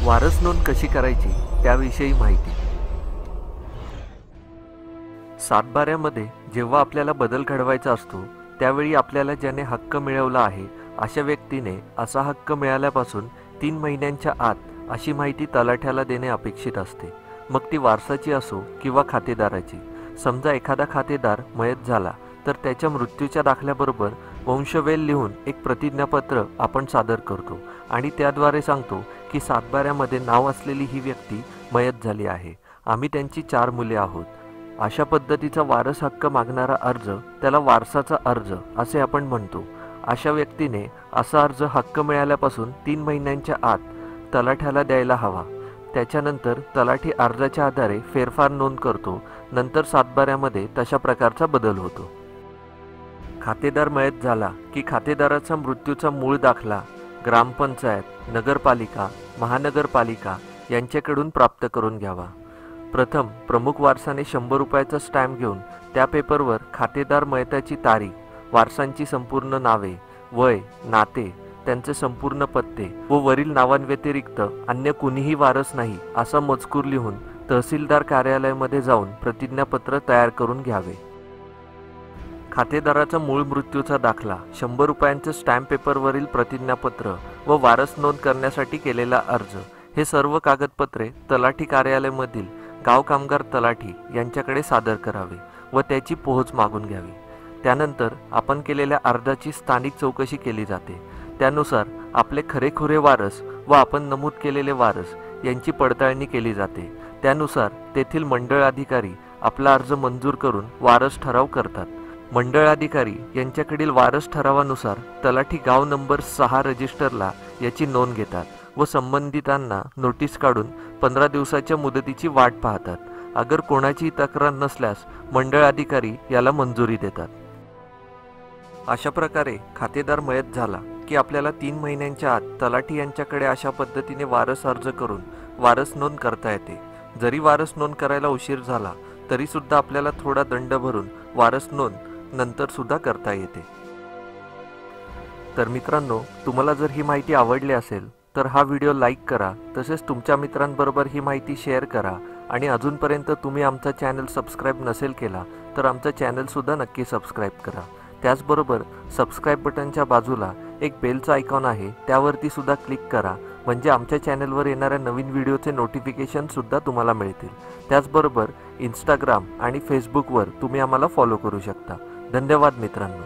वारस नोंद कशी करायची त्याविषयी माहिती। सातबाऱ्यामध्ये जेव्हा आपल्याला बदल घडवायचा असतो त्यावेळी आपल्याला ज्याने हक्क मिळवला आहे अशा व्यक्तीने असा हक्क मिळाल्यापासून 3 महिन्यांच्या आत अशी माहिती तलाठ्याला देणे अपेक्षित असते। मग ती वारसाची असो किंवा खातेदाराची। समजा एखादा खातेदार मयत झाला तर त्याच्या मृत्यूच्या दाखल्याबरोबर वंशवेल लिहून एक प्रतिज्ञापत्र आपण सादर करतो आणि त्याद्वारे सांगतो की सातबाऱ्यामध्ये नाव असलेली ही व्यक्ती मयत झाली आहे, आम्ही त्यांची 4 मुले आहोत। अशा पद्धतीचा वारस हक्क मागणारा अर्ज त्याला वारसाचा अर्ज असे आपण म्हणतो। अशा व्यक्तीने असा अर्ज हक्क मिळाल्यापासून 3 महिन्यांच्या आत तलाठ्याला द्यायला हवा। त्याच्यानंतर तलाठी अर्जाच्या आधारे फेरफार नोंद करतो। नंतर सातबाऱ्यामध्ये तशा प्रकारचा बदल होतो। खातेदार मयत झाला की खातेदाराचा मृत्यूचा मूळ दाखला ग्रामपंचायत, नगरपालिका, महानगरपालिका यांच्याकडून प्राप्त करून घ्यावा। प्रथम प्रमुख वारसाने 100 रुपयाचा स्टॅम्प घेऊन त्या पेपरवर खातेदार मयताची तारीख, वारसांची संपूर्ण नावे, वय, नाते, त्यांचे संपूर्ण पत्ते व वरील नावांव्यतिरिक्त अन्य कुणीही वारस नाही असा मजकूर लिहून तहसीलदार कार्यालयामध्ये जाऊन प्रतिज्ञापत्र तयार करून घ्यावे। खातेदाराचा मूळ मृत्यूचा दाखला, 100 रुपयांचे स्टॅम्प पेपरवरील प्रतिज्ञापत्र व वारस नोंद करण्यासाठी केलेला अर्ज हे सर्व कागदपत्रे तलाठी कार्यालयामधील गाव कामगार तलाठी यांच्याकडे सादर करावे व त्याची पोहोच मागून घ्यावी। त्यानंतर आपण केलेल्या अर्जाची स्थानिक चौकशी केली जाते। त्यानुसार आपले खरेखुरे वारस व आपण नमूद केलेले वारस यांची पडताळणी केली जाते। त्यानुसार तेथील मंडळ अधिकारी आपला अर्ज मंजूर करून वारस ठराव करतात। मंडळ अधिकारी यांच्याकडील वारस ठरावानुसार तलाठी गाव नंबर 6 रजिस्टरला याची नोंद घेतात व संबंधितांना नोटीस काढून 15 दिवसाच्या मुदतीची वाट पाहतात। अगर कोणाची तक्रार नसल्यास मंडळ अधिकारी याला मंजुरी देतात। अशा प्रकारे खातेदार मयत झाला की आपल्याला 3 महिन्यांच्या आत तलाठी यांच्याकडे अशा पद्धतीने वारस अर्ज करून वारस नोंद करता येते। जरी वारस नोंद करायला उशीर झाला तरी सुद्धा आपल्याला थोडा दंड भरून वारस नोंद नंतर सुद्धा करता येते। तर मित्रांनो, तुम्हाला जर ही माहिती आवडली असेल तर हा व्हिडिओ लाईक करा, तसेच तुमच्या मित्रांबरोबर ही माहिती शेअर करा आणि अजूनपर्यंत तुम्ही आमचा चॅनल सबस्क्राईब नसेल केला तर आमचा चॅनल सुद्धा नक्की सबस्क्राईब करा। त्याचबरोबर सबस्क्राईब बटनच्या बाजूला एक बेलचा आयकॉन आहे, त्यावरती सुद्धा क्लिक करा, म्हणजे आमच्या चॅनलवर येणाऱ्या नवीन व्हिडिओचे नोटिफिकेशन सुद्धा तुम्हाला मिळतील। त्याचबरोबर इंस्टाग्राम आणि फेसबुकवर तुम्ही आम्हाला फॉलो करू शकता। धन्यवाद मित्रांनो।